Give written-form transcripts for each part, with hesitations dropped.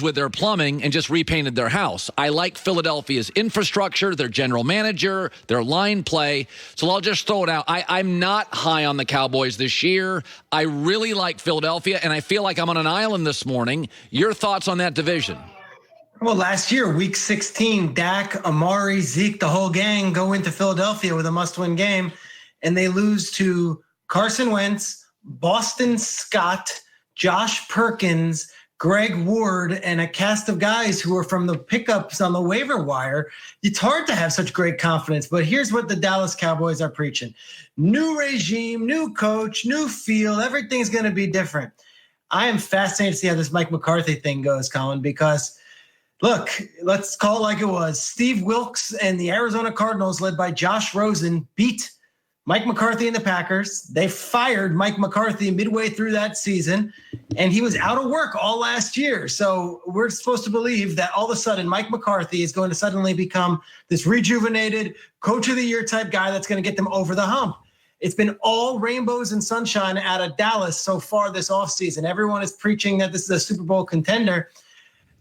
with their plumbing and just repainted their house. I like Philadelphia's infrastructure, their general manager, their line play. So I'll just throw it out. I'm not high on the Cowboys this year. I really like Philadelphia, and I feel like I'm on an island this morning. Your thoughts on that division? Well, last year, week 16, Dak, Amari, Zeke, the whole gang go into Philadelphia with a must-win game, and they lose to Carson Wentz, Boston Scott, Josh Perkins, Greg Ward, and a cast of guys who are from the pickups on the waiver wire. It's hard to have such great confidence, but here's what the Dallas Cowboys are preaching. New regime, new coach, new feel, everything's going to be different. I am fascinated to see how this Mike McCarthy thing goes, Colin, because look, let's call it like it was. Steve Wilkes and the Arizona Cardinals, led by Josh Rosen, beat Mike McCarthy and the Packers. They fired Mike McCarthy midway through that season, and he was out of work all last year. So we're supposed to believe that all of a sudden Mike McCarthy is going to suddenly become this rejuvenated coach of the year type guy that's going to get them over the hump. It's been all rainbows and sunshine out of Dallas so far this offseason. Everyone is preaching that this is a Super Bowl contender.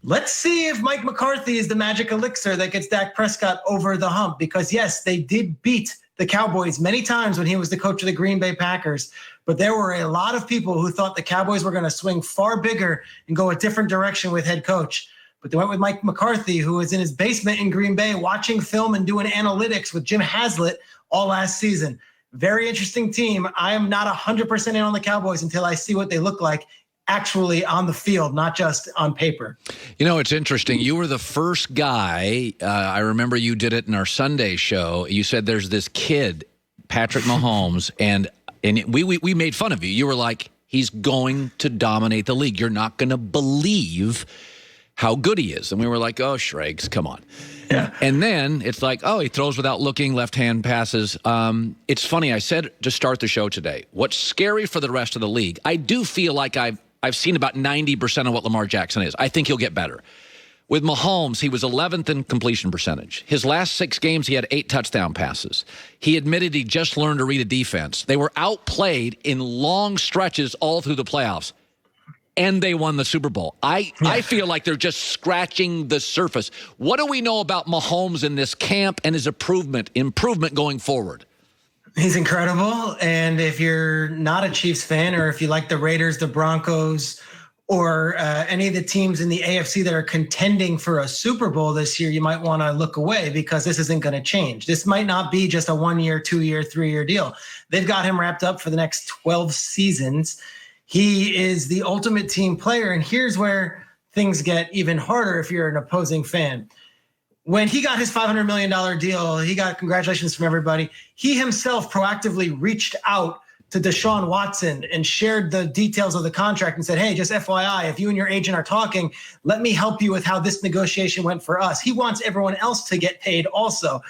Let's see if Mike McCarthy is the magic elixir that gets Dak Prescott over the hump, because yes, they did beat the Cowboys many times when he was the coach of the Green Bay Packers, but there were a lot of people who thought the Cowboys were going to swing far bigger and go a different direction with head coach. But they went with Mike McCarthy, who was in his basement in Green Bay watching film and doing analytics with Jim Haslett all last season. Very interesting team. I am not 100% in on the Cowboys until I see what they look like actually on the field, not just on paper. You know, it's interesting. You were the first guy, I remember you did it in our Sunday show. You said there's this kid, Patrick Mahomes, and we made fun of you. You were like, he's going to dominate the league. You're not going to believe how good he is. And we were like, oh, Schrags, come on. Yeah. And then it's like, oh, he throws without looking, left-hand passes. It's funny. I said to start the show today, what's scary for the rest of the league, I do feel like I've seen about 90% of what Lamar Jackson is. I think he'll get better. With Mahomes, he was 11th in completion percentage. His last 6 games, he had 8 touchdown passes. He admitted he just learned to read a defense. They were outplayed in long stretches all through the playoffs, and they won the Super Bowl. I feel like they're just scratching the surface. What do we know about Mahomes in this camp and his improvement going forward? He's incredible. And if you're not a Chiefs fan, or if you like the Raiders, the Broncos, or any of the teams in the AFC that are contending for a Super Bowl this year, you might want to look away, because this isn't going to change. This might not be just a 1-year, 2-year, 3-year deal. They've got him wrapped up for the next 12 seasons. He is the ultimate team player. And here's where things get even harder if you're an opposing fan. When he got his $500 million deal, he got congratulations from everybody. He himself proactively reached out to Deshaun Watson and shared the details of the contract and said, hey, just FYI, if you and your agent are talking, let me help you with how this negotiation went for us. He wants everyone else to get paid also.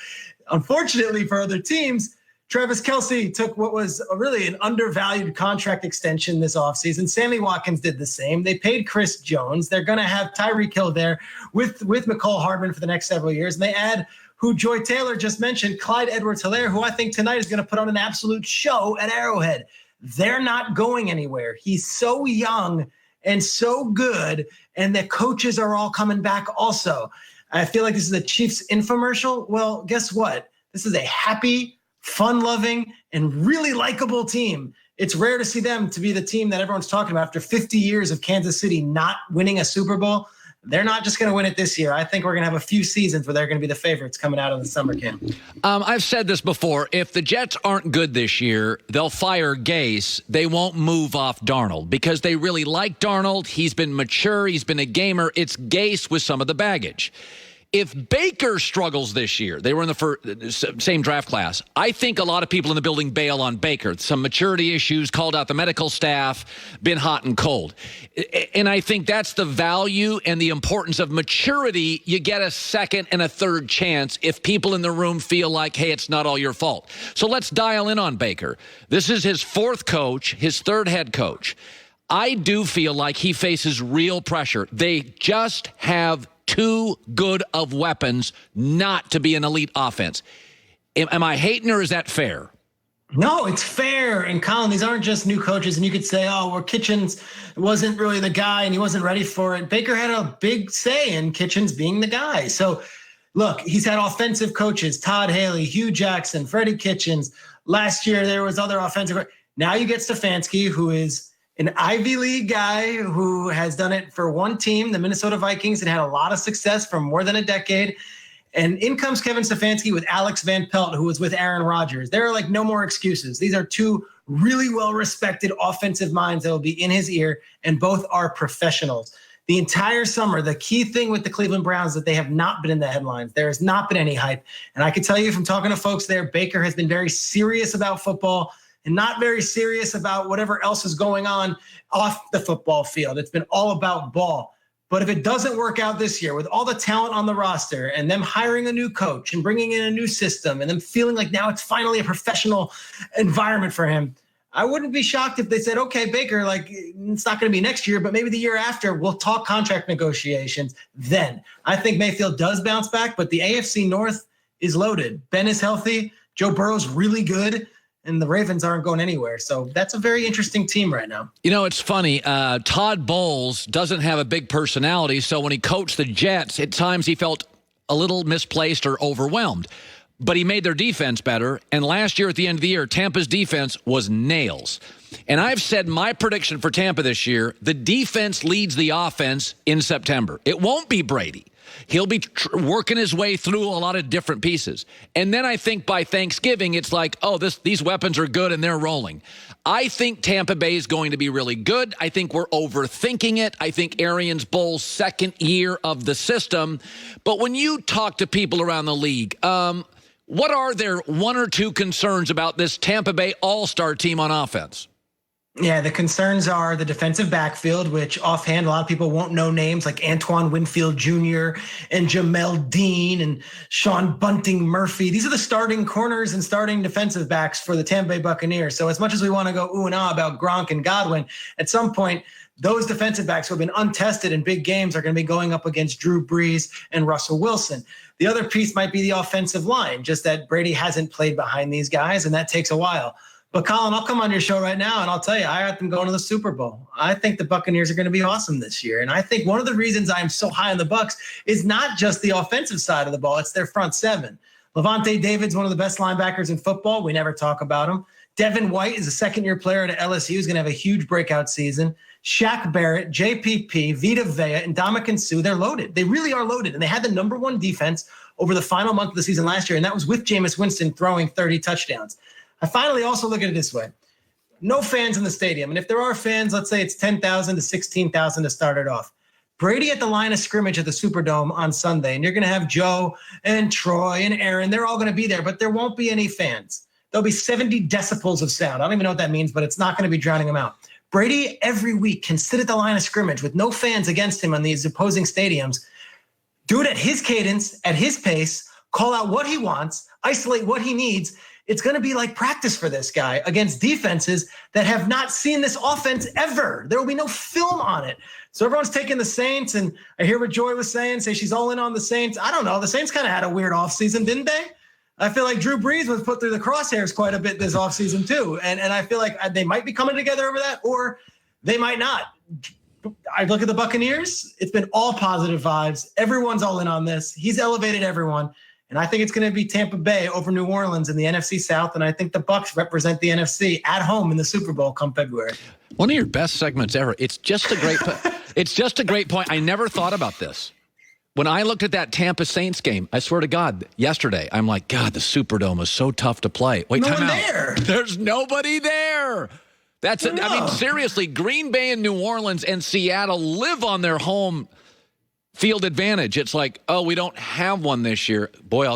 Unfortunately for other teams, Travis Kelce took what was really an undervalued contract extension this offseason. Sammy Watkins did the same. They paid Chris Jones. They're going to have Tyreek Hill there with McCall Hardman for the next several years. And they add, who Joy Taylor just mentioned, Clyde Edwards-Helaire, who I think tonight is going to put on an absolute show at Arrowhead. They're not going anywhere. He's so young and so good, and the coaches are all coming back also. I feel like this is a Chiefs infomercial. Well, guess what? This is a happy, fun-loving, and really likable team. It's rare to see them to be the team that everyone's talking about after 50 years of Kansas City not winning a Super Bowl. They're not just going to win it this year. I think we're going to have a few seasons where they're going to be the favorites coming out of the summer camp. I've said this before. If the Jets aren't good this year, they'll fire Gase. They won't move off Darnold because they really like Darnold. He's been mature. He's been a gamer. It's Gase with some of the baggage. If Baker struggles this year, they were in the same draft class, I think a lot of people in the building bail on Baker. Some maturity issues, called out the medical staff, been hot and cold. And I think that's the value and the importance of maturity. You get a second and a third chance if people in the room feel like, hey, it's not all your fault. So let's dial in on Baker. This is his 4th coach, his 3rd head coach. I do feel like he faces real pressure. They just have too good of weapons not to be an elite offense. Am I hating, or is that fair? No, it's fair. And Colin, these aren't just new coaches. And you could say, oh, well, Kitchens wasn't really the guy and he wasn't ready for it. Baker had a big say in Kitchens being the guy. So look, he's had offensive coaches, Todd Haley, Hugh Jackson, Freddie Kitchens. Last year, there was other offensive. Now you get Stefanski, who is an Ivy League guy who has done it for one team, the Minnesota Vikings, and had a lot of success for more than a decade. And in comes Kevin Stefanski with Alex Van Pelt, who was with Aaron Rodgers. There are like no more excuses. These are two really well-respected offensive minds that will be in his ear, and both are professionals. The entire summer, the key thing with the Cleveland Browns is that they have not been in the headlines. There has not been any hype. And I can tell you from talking to folks there, Baker has been very serious about football and not very serious about whatever else is going on off the football field. It's been all about ball. But if it doesn't work out this year with all the talent on the roster and them hiring a new coach and bringing in a new system and them feeling like now it's finally a professional environment for him, I wouldn't be shocked if they said, okay, Baker, like it's not going to be next year, but maybe the year after we'll talk contract negotiations then. I think Mayfield does bounce back, but the AFC North is loaded. Ben is healthy. Joe Burrow's really good. And the Ravens aren't going anywhere. So that's a very interesting team right now. You know, it's funny. Todd Bowles doesn't have a big personality. So when he coached the Jets, at times he felt a little misplaced or overwhelmed. But he made their defense better. And last year at the end of the year, Tampa's defense was nails. And I've said my prediction for Tampa this year, the defense leads the offense in September. It won't be Brady. He'll be working his way through a lot of different pieces. And then I think by Thanksgiving, it's like, oh, these weapons are good and they're rolling. I think Tampa Bay is going to be really good. I think we're overthinking it. I think Arians Bowles' second year of the system. But when you talk to people around the league, what are their one or two concerns about this Tampa Bay all-star team on offense? Yeah, the concerns are the defensive backfield, which offhand, a lot of people won't know names like Antoine Winfield Jr. and Jamel Dean and Sean Bunting Murphy. These are the starting corners and starting defensive backs for the Tampa Bay Buccaneers. So as much as we want to go ooh and ah about Gronk and Godwin, at some point, those defensive backs who have been untested in big games are going to be going up against Drew Brees and Russell Wilson. The other piece might be the offensive line, just that Brady hasn't played behind these guys, and that takes a while. But Colin, I'll come on your show right now and I'll tell you, I got them going to the Super Bowl. I think the Buccaneers are going to be awesome this year. And I think one of the reasons I'm so high on the Bucs is not just the offensive side of the ball, it's their front seven. Levante David's one of the best linebackers in football. We never talk about him. Devin White is a second-year player at LSU. He's going to have a huge breakout season. Shaq Barrett, JPP, Vita Vea, and Ndamukong Suh, they're loaded. They really are loaded. And they had the number one defense over the final month of the season last year, and that was with Jameis Winston throwing 30 touchdowns. I finally also look at it this way. No fans in the stadium. And if there are fans, let's say it's 10,000 to 16,000 to start it off. Brady at the line of scrimmage at the Superdome on Sunday, and you're going to have Joe and Troy and Aaron. They're all going to be there, but there won't be any fans. There'll be 70 decibels of sound. I don't even know what that means, but it's not going to be drowning them out. Brady every week can sit at the line of scrimmage with no fans against him on these opposing stadiums, do it at his cadence, at his pace, call out what he wants, isolate what he needs. It's going to be like practice for this guy against defenses that have not seen this offense ever. There will be no film on it. So everyone's taking the Saints, and I hear what Joy was saying, say she's all in on the Saints. I don't know. The Saints kind of had a weird offseason, didn't they? I feel like Drew Brees was put through the crosshairs quite a bit this offseason too. And I feel like they might be coming together over that, or they might not. I look at the Buccaneers. It's been all positive vibes. Everyone's all in on this. He's elevated everyone. And I think it's going to be Tampa Bay over New Orleans in the NFC South. And I think the Bucs represent the NFC at home in the Super Bowl come February. One of your best segments ever. It's just a great point. I never thought about this. When I looked at that Tampa Saints game, I swear to God, yesterday, I'm like, God, the Superdome is so tough to play. Wait, no time one out. there. There's nobody there. That's it. I mean, seriously, Green Bay and New Orleans and Seattle live on their home field advantage. It's like, oh, we don't have one this year. Boy,